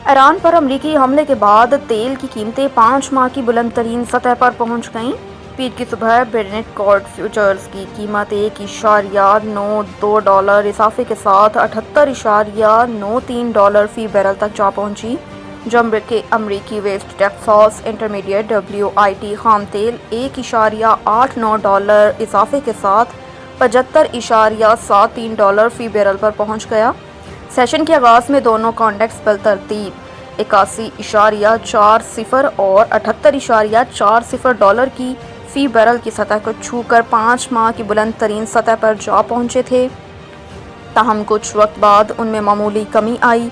ایران پر امریکی حملے کے بعد تیل کی قیمتیں 5 ماہ کی بلند ترین سطح پر پہنچ گئیں۔ پیر کی صبح برنٹ کروڈ فیوچرز کی قیمت $1.92 اضافے کے ساتھ $78.93 فی بیرل تک جا پہنچی، جبکہ امریکی ویسٹ ٹیکساس انٹرمیڈیٹ WIT خام تیل $1.89 اضافے کے ساتھ $75.73 فی بیرل پر پہنچ گیا۔ سیشن کے آغاز میں دونوں کانڈیکس بالترتیب $81.40 اور $78.40 کی فی بیرل کی سطح کو چھو کر 5 ماہ کی بلند ترین سطح پر جا پہنچے تھے، تاہم کچھ وقت بعد ان میں معمولی کمی آئی۔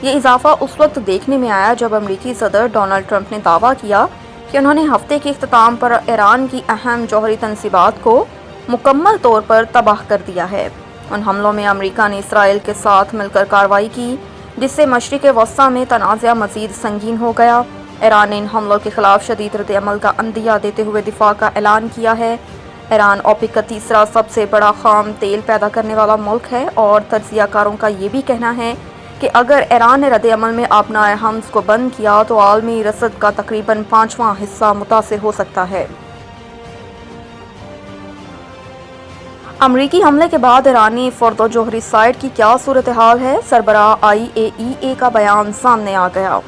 یہ اضافہ اس وقت دیکھنے میں آیا جب امریکی صدر ڈونلڈ ٹرمپ نے دعویٰ کیا کہ انہوں نے ہفتے کے اختتام پر ایران کی اہم جوہری تنصیبات کو مکمل طور پر تباہ کر دیا ہے۔ ان حملوں میں امریکہ نے اسرائیل کے ساتھ مل کر کارروائی کی، جس سے مشرق وسطیٰ میں تنازع مزید سنگین ہو گیا۔ ایران نے ان حملوں کے خلاف شدید رد عمل کا عندیہ دیتے ہوئے دفاع کا اعلان کیا ہے۔ ایران اوپیک کا تیسرا سب سے بڑا خام تیل پیدا کرنے والا ملک ہے، اور تجزیہ کاروں کا یہ بھی کہنا ہے کہ اگر ایران نے رد عمل میں آبنائے حمض کو بند کیا تو عالمی رصد کا تقریباً 5واں حصہ متاثر ہو سکتا ہے۔ امریکی حملے کے بعد ایرانی فردو جوہری سائٹ کی کیا صورتحال ہے؟ سربراہ IAEA کا بیان سامنے آ گیا۔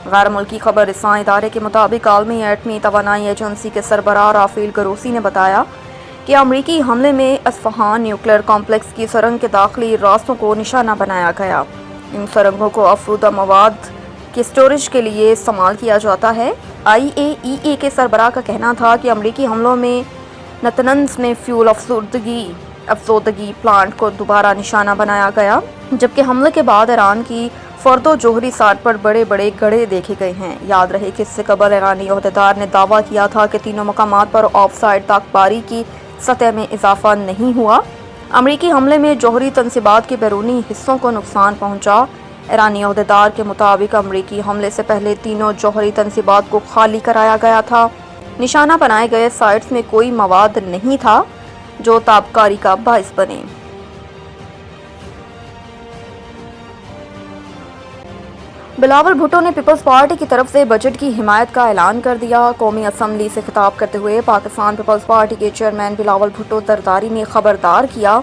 غیر ملکی خبر رساں ادارے کے مطابق عالمی ایٹمی توانائی ایجنسی کے سربراہ رافیل گروسی نے بتایا کہ امریکی حملے میں اصفہان نیوکلیئر کمپلیکس کی سرنگ کے داخلی راستوں کو نشانہ بنایا گیا۔ ان سرنگوں کو افروزہ مواد کے اسٹوریج کے لیے استعمال کیا جاتا ہے۔ IAEA کے سربراہ کا کہنا تھا کہ امریکی حملوں میں نتنز میں فیول افزودگی پلانٹ کو دوبارہ نشانہ بنایا گیا، جبکہ حملے کے بعد ایران کی فردو جوہری سائٹ پر بڑے بڑے گڑھے دیکھے گئے ہیں۔ یاد رہے کہ اس سے قبل ایرانی عہدیدار نے دعویٰ کیا تھا کہ تینوں مقامات پر آف سائٹ تاکباری کی سطح میں اضافہ نہیں ہوا۔ امریکی حملے میں جوہری تنصیبات کے بیرونی حصوں کو نقصان پہنچا۔ ایرانی عہدیدار کے مطابق امریکی حملے سے پہلے تینوں جوہری تنصیبات کو خالی کرایا گیا تھا۔ نشانہ بنائے گئے سائٹس میں کوئی مواد نہیں تھا جو تابکاری کا باعث بنے۔ بلاول بھٹو نے پیپلز پارٹی کی طرف سے بجٹ کی حمایت کا اعلان کر دیا۔ قومی اسمبلی سے خطاب کرتے ہوئے پاکستان پیپلز پارٹی کے چیئرمین بلاول بھٹو زرداری نے خبردار کیا۔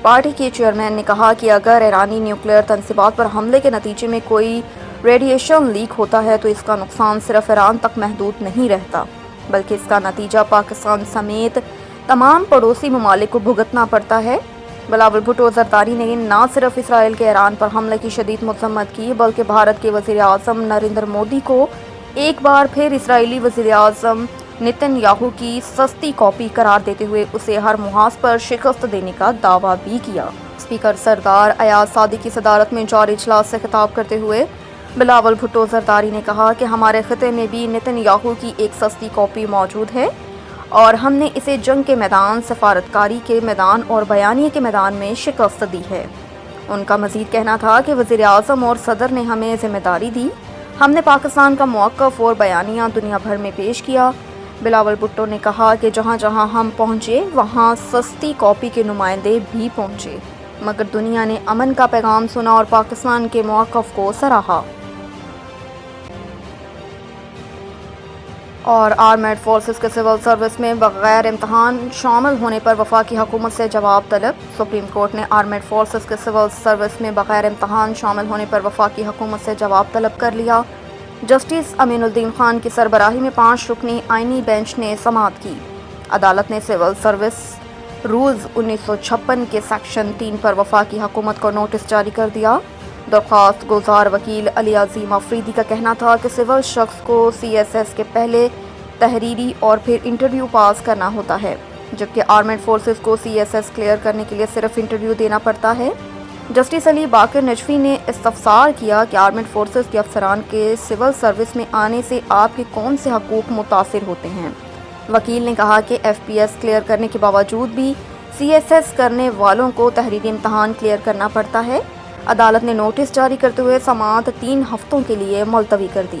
پارٹی کے چیئرمین نے کہا کہ اگر ایرانی نیوکلیئر تنصیبات پر حملے کے نتیجے میں کوئی ریڈیشن لیک ہوتا ہے تو اس کا نقصان صرف ایران تک محدود نہیں رہتا، بلکہ اس کا نتیجہ پاکستان سمیت تمام پڑوسی ممالک کو بھگتنا پڑتا ہے۔ بلاول بھٹو زرداری نے نہ صرف اسرائیل کے ایران پر حملے کی شدید مذمت کی، بلکہ بھارت کے وزیر اعظم نریندر مودی کو ایک بار پھر اسرائیلی وزیر اعظم نتن یاہو کی سستی کاپی قرار دیتے ہوئے اسے ہر محاذ پر شکست دینے کا دعویٰ بھی کیا۔ اسپیکر سردار ایاز صادق کی صدارت میں جاری اجلاس سے خطاب کرتے ہوئے بلاول بھٹو زرداری نے کہا کہ ہمارے خطے میں بھی نتن یاہو کی ایک سستی کاپی موجود ہے، اور ہم نے اسے جنگ کے میدان، سفارتکاری کے میدان اور بیانیے کے میدان میں شکست دی ہے۔ ان کا مزید کہنا تھا کہ وزیر اعظم اور صدر نے ہمیں ذمہ داری دی، ہم نے پاکستان کا موقف اور بیانیہ دنیا بھر میں پیش کیا۔ بلاول بھٹو نے کہا کہ جہاں جہاں ہم پہنچے وہاں سستی کاپی کے نمائندے بھی پہنچے، مگر دنیا نے امن کا پیغام سنا اور پاکستان کے موقف کو سراہا۔ اور آرمیڈ فورسز کے سول سروس میں بغیر امتحان شامل ہونے پر وفاقی حکومت سے جواب طلب۔ سپریم کورٹ نے آرمیڈ فورسز کے سول سروس میں بغیر امتحان شامل ہونے پر وفاقی حکومت سے جواب طلب کر لیا۔ جسٹس امین الدین خان کی سربراہی میں 5 رکنی آئینی بینچ نے سماعت کی۔ عدالت نے سول سروس رولز 1956 کے سیکشن 3 پر وفاقی حکومت کو نوٹس جاری کر دیا۔ درخواست گزار وکیل علی عظیم آفریدی کا کہنا تھا کہ سول شخص کو CSS کے پہلے تحریری اور پھر انٹرویو پاس کرنا ہوتا ہے، جبکہ آرمیڈ فورسز کو CSS کلیئر کرنے کے لیے صرف انٹرویو دینا پڑتا ہے۔ جسٹس علی باقر نجفی نے استفسار کیا کہ آرمیڈ فورسز کے افسران کے سول سروس میں آنے سے آپ کے کون سے حقوق متاثر ہوتے ہیں؟ وکیل نے کہا کہ FPS کلیئر کرنے کے باوجود بھی CSS کرنے والوں کو تحریری امتحان کلیئر کرنا پڑتا ہے۔ عدالت نے نوٹس جاری کرتے ہوئے سماعت 3 ہفتوں کے لیے ملتوی کر دی۔